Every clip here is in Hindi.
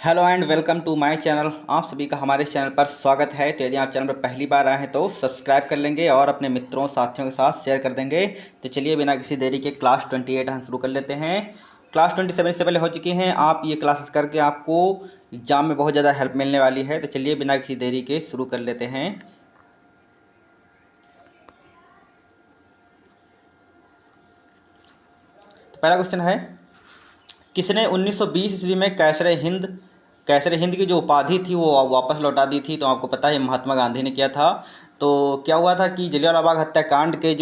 Hello and welcome to my channel. आप सभी का हमारे चैनल पर स्वागत है। तो यदि आप चैनल पर पहली बार आए हैं तो सब्सक्राइब कर लेंगे और अपने मित्रों साथियों के साथ शेयर कर देंगे। तो चलिए बिना किसी देरी के क्लास 28 हम शुरू कर लेते हैं। क्लास 27 से पहले हो चुकी हैं। आप ये क्लासेस करके आपको एग्जाम में बहुत ज़्यादा हेल्प मिलने वाली है। तो चलिए बिना किसी देरी के शुरू कर लेते हैं। तो पहला क्वेश्चन है, किसने 1920 ईस्वी में कैसर हिंद की जो उपाधि थी वो वापस लौटा दी थी? तो आपको पता है महात्मा गांधी ने किया था। तो क्या हुआ था कि जलियांवाला बाग हत्याकांड के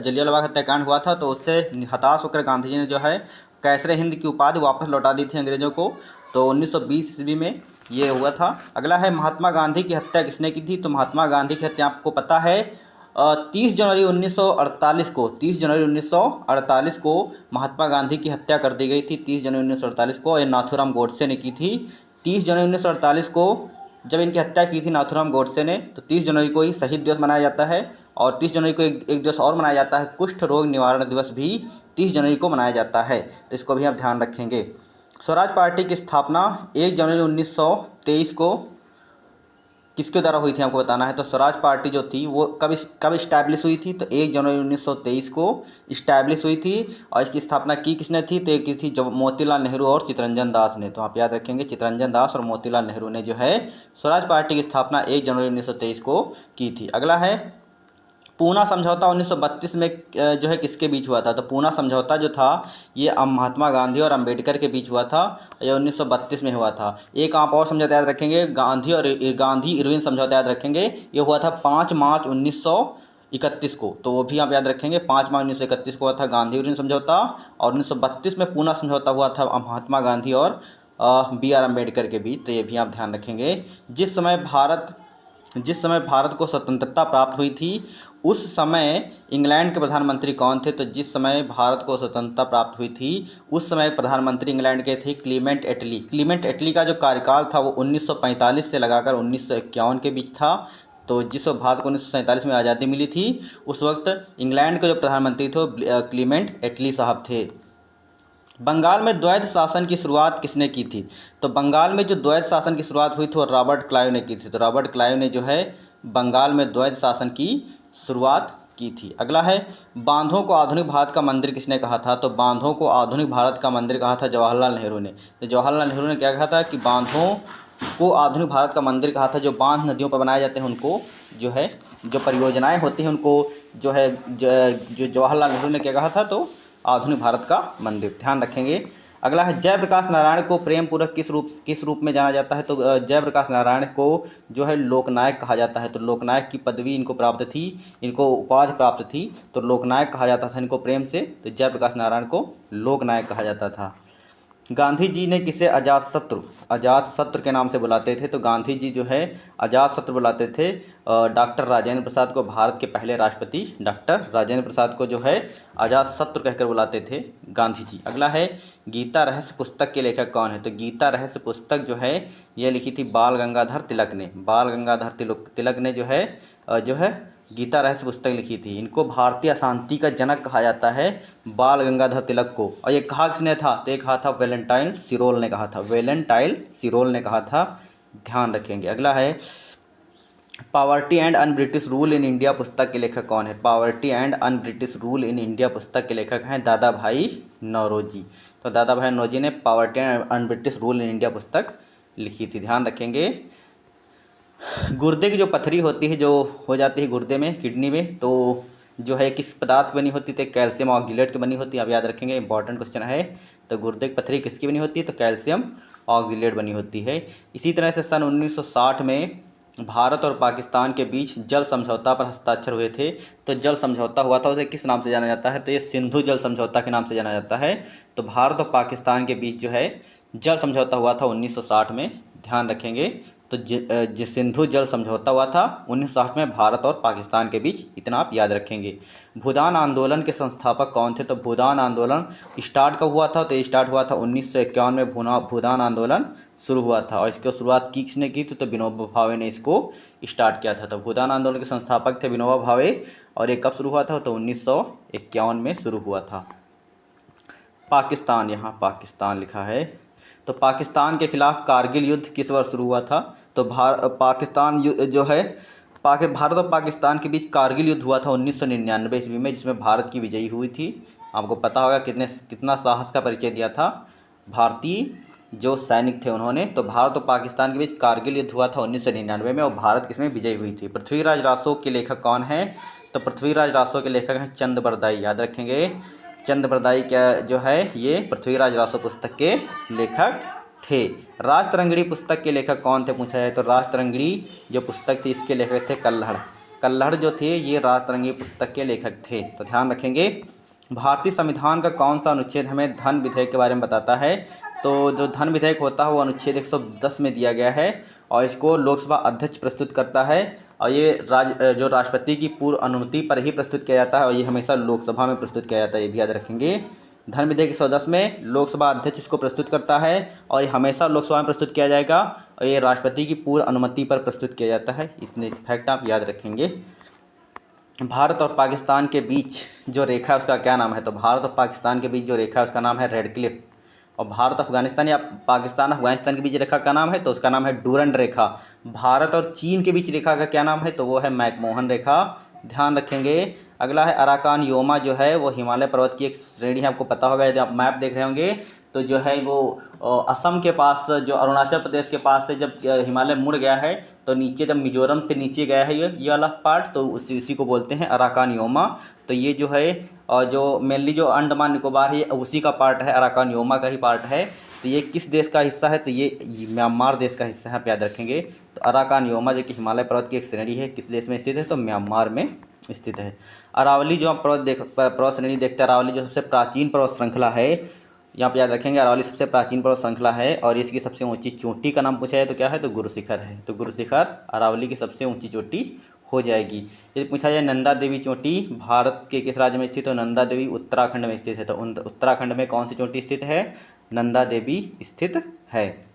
जलियांवाला बाग हत्याकांड हुआ था, तो उससे हताश होकर गांधी जी ने जो है कैसर हिंद की उपाधि वापस लौटा दी थी अंग्रेज़ों को। तो 1920 ईस्वी में ये हुआ था। अगला है, महात्मा गांधी की हत्या किसने की थी? तो महात्मा गांधी की हत्या आपको पता है 30 जनवरी 1948 को महात्मा गांधी की हत्या कर दी गई थी। 30 जनवरी 1948 को ये नाथूराम गोडसे ने की थी। 30 जनवरी 1948 को जब इनकी हत्या की थी नाथूराम गोडसे ने, तो 30 जनवरी को ही शहीद दिवस मनाया जाता है। और 30 जनवरी को एक दिवस और मनाया जाता है, कुष्ठ रोग निवारण दिवस भी 30 जनवरी को मनाया जाता है। तो इसको भी आप ध्यान रखेंगे। स्वराज पार्टी की स्थापना 1 जनवरी 1923 को किसके द्वारा हुई थी आपको बताना है। तो स्वराज पार्टी जो थी वो कब इस्टेब्लिश हुई थी? तो 1 जनवरी 1923 को इस्टेब्लिश हुई थी। और इसकी स्थापना की किसने थी? तो की थी जब मोतीलाल नेहरू और चित्तरंजन दास ने। तो आप याद रखेंगे, चित्तरंजन दास और मोतीलाल नेहरू ने जो है स्वराज पार्टी की स्थापना 1 जनवरी 1923 को की थी। अगला है, पूना समझौता 1932 में जो है किसके बीच हुआ था? तो पूना समझौता जो था ये महात्मा गांधी और अंबेडकर के बीच हुआ था। ये 1932 में हुआ था। एक आप और समझौता याद रखेंगे, गांधी इरविन समझौता याद रखेंगे। ये हुआ था 5 मार्च 1931 को। तो वो भी आप याद रखेंगे, 5 मार्च 1931 को हुआ था गांधी इरविन समझौता। और 1932 में पूना समझौता हुआ था महात्मा गांधी और BR अम्बेडकर के बीच। तो ये भी आप ध्यान रखेंगे। जिस समय भारत को स्वतंत्रता प्राप्त हुई थी उस समय इंग्लैंड के प्रधानमंत्री कौन थे? तो जिस समय भारत को स्वतंत्रता प्राप्त हुई थी उस समय प्रधानमंत्री इंग्लैंड के थे क्लीमेंट एटली। क्लीमेंट एटली का जो कार्यकाल था वो 1945 से लगाकर 1951 के बीच था। तो जिस वक्त भारत को 1947 में आज़ादी मिली थी उस वक्त इंग्लैंड के जो प्रधानमंत्री थे वो क्लीमेंट एटली साहब थे। बंगाल में द्वैध शासन की शुरुआत किसने की थी? तो बंगाल में जो द्वैध शासन की शुरुआत हुई थी वो रॉबर्ट क्लाइव ने की थी। तो रॉबर्ट क्लाइव ने जो है बंगाल में द्वैध शासन की शुरुआत की थी। अगला है, बांधों को आधुनिक भारत का मंदिर किसने कहा था? तो बांधों को आधुनिक भारत का मंदिर कहा था जवाहरलाल नेहरू ने। तो जवाहरलाल नेहरू ने क्या कहा था कि बांधों को आधुनिक भारत का मंदिर कहा था। जो बांध नदियों पर बनाए जाते हैं उनको जो है, जो परियोजनाएं होती हैं उनको जो है जो जवाहरलाल नेहरू ने क्या कहा था? तो आधुनिक भारत का मंदिर, ध्यान रखेंगे। अगला है, जयप्रकाश नारायण को प्रेम पूर्वक किस रूप में जाना जाता है? तो जयप्रकाश नारायण को जो है लोकनायक कहा जाता है। तो लोकनायक की पदवी इनको प्राप्त थी, इनको उपाधि प्राप्त थी। तो लोकनायक कहा जाता था इनको प्रेम से। तो जयप्रकाश नारायण को लोकनायक कहा जाता था। गांधी जी ने किसे अजातशत्रु के नाम से बुलाते थे? तो गांधी जी जो है अजातशत्रु बुलाते थे डॉक्टर राजेंद्र प्रसाद को। भारत के पहले राष्ट्रपति डॉक्टर राजेंद्र प्रसाद को जो है अजातशत्रु कहकर बुलाते थे गांधी जी। अगला है, गीता रहस्य पुस्तक के लेखक कौन है? तो गीता रहस्य पुस्तक जो है ये लिखी थी बाल गंगाधर तिलक ने। बाल गंगाधर तिलक ने जो है गीता रहस्य पुस्तक लिखी थी। इनको भारतीय अशांति का जनक कहा जाता है, बाल गंगाधर तिलक को। और ये कहा किसने था? तो ये कहा था वेलेंटाइन सिरोल ने कहा था। वेलेंटाइन सिरोल ने कहा था, ध्यान रखेंगे। अगला है, poverty and un British rule in India पुस्तक के लेखक कौन है? Poverty and un British rule in India पुस्तक के लेखक हैं दादा भाई नौरोजी। तो दादा भाई नौरोजी ने poverty and un British rule in India पुस्तक लिखी थी, ध्यान रखेंगे। गुर्दे की जो पथरी होती है, जो हो जाती है गुर्दे में, किडनी में, तो जो है किस पदार्थ बनी होती है? तो कैल्शियम ऑक्जिलेट की बनी होती है। आप याद रखेंगे, इंपॉर्टेंट क्वेश्चन है। तो गुर्दे की पथरी किसकी बनी होती है? तो कैल्शियम ऑक्जिलेट बनी होती है। इसी तरह से सन 1960 में भारत और पाकिस्तान के बीच जल समझौता पर हस्ताक्षर हुए थे। तो जल समझौता हुआ था, उसे किस नाम से जाना जाता है? तो ये सिंधु जल समझौता के नाम से जाना जाता है। तो भारत और पाकिस्तान के बीच जो है जल समझौता हुआ था 1960 में, ध्यान रखेंगे। तो जो सिंधु जल समझौता हुआ था 1960 में भारत और पाकिस्तान के बीच, इतना आप याद रखेंगे। भूदान आंदोलन के संस्थापक कौन थे? तो भूदान आंदोलन स्टार्ट कब हुआ था? तो स्टार्ट हुआ था 1951 में भूदान आंदोलन शुरू हुआ था। और इसकी शुरुआत किसने की थी? तो विनोबा भावे ने इसको स्टार्ट किया था। तो भूदान आंदोलन के संस्थापक थे विनोबा भावे। और ये कब शुरू हुआ था? तो 1951 में शुरू हुआ था। पाकिस्तान, यहाँ पाकिस्तान लिखा है। तो पाकिस्तान के खिलाफ कारगिल युद्ध किस वर्ष शुरू हुआ था? तो पाकिस्तान जो है भारत और पाकिस्तान के बीच कारगिल युद्ध हुआ था 1999 ईस्वी में, जिसमें भारत की विजयी हुई थी। आपको पता होगा कितना साहस का परिचय दिया था भारतीय जो सैनिक थे उन्होंने। तो भारत और पाकिस्तान के बीच कारगिल युद्ध हुआ था 1999 में और भारत इसमें विजयी हुई थी। पृथ्वीराज रासो के लेखक कौन है? तो पृथ्वीराज रासो के लेखक हैं चंद बरदाई, याद रखेंगे। चंद बरदाई क्या जो है ये पृथ्वीराज रासो पुस्तक के लेखक थे। राजतरंगिणी पुस्तक के लेखक कौन थे पूछा जाए तो राजतरंगिणी जो पुस्तक थी इसके लेखक थे कल्हड़। कल्हड़ जो थे ये राजतरंगिणी पुस्तक के लेखक थे। तो ध्यान रखेंगे। भारतीय संविधान का कौन सा अनुच्छेद हमें धन विधेयक के बारे में बताता है? तो जो धन विधेयक होता है वो अनुच्छेद 110 में दिया गया है और इसको लोकसभा अध्यक्ष प्रस्तुत करता है और ये जो राष्ट्रपति की पूर्व अनुमति पर ही प्रस्तुत किया जाता है और ये हमेशा लोकसभा में प्रस्तुत किया जाता है, ये भी याद रखेंगे। धन विधेयक 110 में लोकसभा अध्यक्ष इसको प्रस्तुत करता है और ये हमेशा लोकसभा में प्रस्तुत किया जाएगा और ये राष्ट्रपति की पूर्व अनुमति पर प्रस्तुत किया जाता है। इतने फैक्ट आप याद रखेंगे। भारत और पाकिस्तान के बीच जो रेखा है उसका क्या नाम है? तो भारत और पाकिस्तान के बीच जो रेखा है उसका नाम है रेड क्लिफ। और भारत अफगानिस्तान या पाकिस्तान अफगानिस्तान के बीच रेखा का नाम है तो उसका नाम है डूरंड रेखा। भारत और चीन के बीच रेखा का क्या नाम है? तो वो है मैकमोहन रेखा। ध्यान रखेंगे। अगला है अराकान योमा जो है वो हिमालय पर्वत की एक श्रेणी है, आपको पता होगा यदि आप मैप देख रहे होंगे तो जो है वो असम के पास जो अरुणाचल प्रदेश के पास से जब हिमालय मुड़ गया है तो नीचे जब मिजोरम से नीचे गया है ये वाला पार्ट तो उसी को बोलते हैं अराकान योमा। तो ये जो है जो मेनली जो अंडमान निकोबार है उसी का पार्ट है, अराकान योमा का ही पार्ट है। तो ये किस देश का हिस्सा है? तो ये म्यांमार देश का हिस्सा है, आप याद रखेंगे। तो अराकान योमा जो कि हिमालय पर्वत की एक श्रेणी है किस देश में स्थित है? तो म्यांमार में स्थित है। अरावली जो आप पर्वत श्रेणी देखते हैं, अरावली जो सबसे प्राचीन पर्वत श्रृंखला है, यहाँ पे याद रखेंगे अरावली सबसे प्राचीन पर्वत श्रृंखला है और इसकी सबसे ऊंची चोटी का नाम पूछा जाए तो क्या है? तो गुरु शिखर है। तो गुरु शिखर अरावली की सबसे ऊंची चोटी हो जाएगी। यदि पूछा जाए नंदा देवी चोटी भारत के किस राज्य में स्थित है? तो नंदा देवी उत्तराखंड में स्थित है। तो उत्तराखंड में कौन सी चोटी स्थित है? नंदा देवी स्थित है।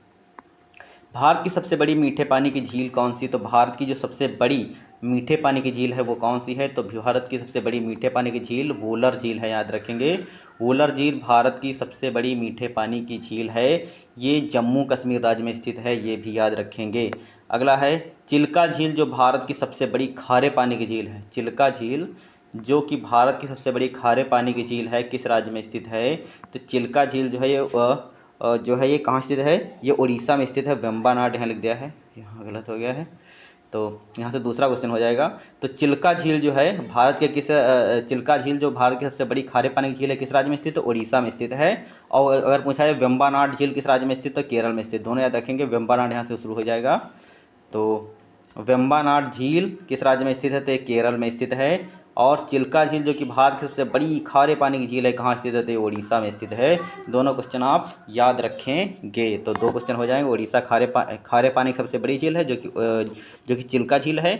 भारत की सबसे बड़ी मीठे पानी की झील कौन सी? तो भारत की जो सबसे बड़ी मीठे पानी की झील है वो कौन सी है? तो भारत की सबसे बड़ी मीठे पानी की झील वूलर झील है, याद रखेंगे। वूलर झील भारत की सबसे बड़ी मीठे पानी की झील है। ये जम्मू कश्मीर राज्य में स्थित है, ये भी याद रखेंगे। अगला है चिल्का झील जो भारत की सबसे बड़ी खारे पानी की झील है। चिल्का झील जो कि भारत की सबसे बड़ी खारे पानी की झील है किस राज्य में स्थित है? तो चिल्का झील जो है ये कहाँ स्थित है? ये उड़ीसा में स्थित है। वेम्बानाड यहाँ लिख दिया है, यहाँ गलत हो गया है तो यहाँ से दूसरा क्वेश्चन हो जाएगा। तो चिल्का झील जो है भारत के चिल्का झील जो भारत की सबसे बड़ी खारे पानी की झील है किस राज्य में स्थित? तो उड़ीसा में स्थित है। और अगर पूछा जाए वेम्बानाड झील किस राज्य में स्थित? तो केरल में स्थित। दोनों याद रखेंगे। वेम्बानाड यहाँ से शुरू हो जाएगा। तो वेम्बानाड झील किस राज्य में स्थित है? तो ये केरल में स्थित है। और चिल्का झील जो कि भारत की सबसे बड़ी खारे पानी की झील है कहाँ स्थित है? तो ये उड़ीसा में स्थित है। दोनों क्वेश्चन आप याद रखेंगे। तो 2 क्वेश्चन हो जाएंगे। उड़ीसा खारे पानी की सबसे बड़ी झील है जो कि चिल्का झील है,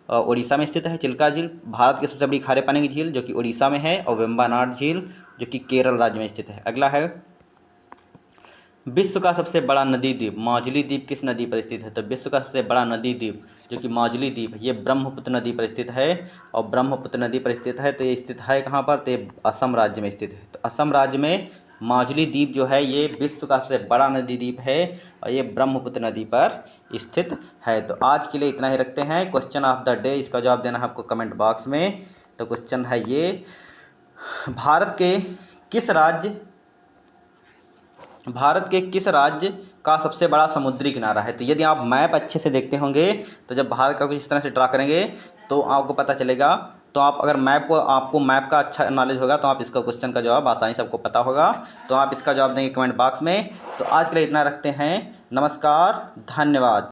उड़ीसा में स्थित है। चिल्का झील भारत की सबसे बड़ी खारे पानी की झील जो कि उड़ीसा में है और वेम्बानाड झील जो कि केरल राज्य में स्थित है। अगला है विश्व का सबसे बड़ा नदी द्वीप माजुली द्वीप किस नदी पर स्थित है? तो विश्व का सबसे बड़ा नदी द्वीप जो कि माजुली द्वीप ये ब्रह्मपुत्र नदी पर स्थित है और ब्रह्मपुत्र नदी पर स्थित है। तो ये स्थित है कहाँ पर? तो ये असम राज्य में स्थित है। तो असम राज्य में माजुली द्वीप जो है ये विश्व का सबसे बड़ा नदी द्वीप है और ये ब्रह्मपुत्र नदी पर स्थित है। तो आज के लिए इतना ही रखते हैं। क्वेश्चन ऑफ द डे, इसका जवाब देना है आपको कमेंट बॉक्स में। तो क्वेश्चन है ये, भारत के किस राज्य का सबसे बड़ा समुद्री किनारा है? तो यदि आप मैप अच्छे से देखते होंगे तो जब भारत का कुछ इस तरह से ड्रा करेंगे तो आपको पता चलेगा। तो आप अगर आपको मैप का अच्छा नॉलेज होगा तो आप इसका क्वेश्चन का जवाब आसानी से आपको पता होगा। तो आप इसका जवाब देंगे कमेंट बॉक्स में। तो आज के लिए इतना रखते हैं। नमस्कार, धन्यवाद।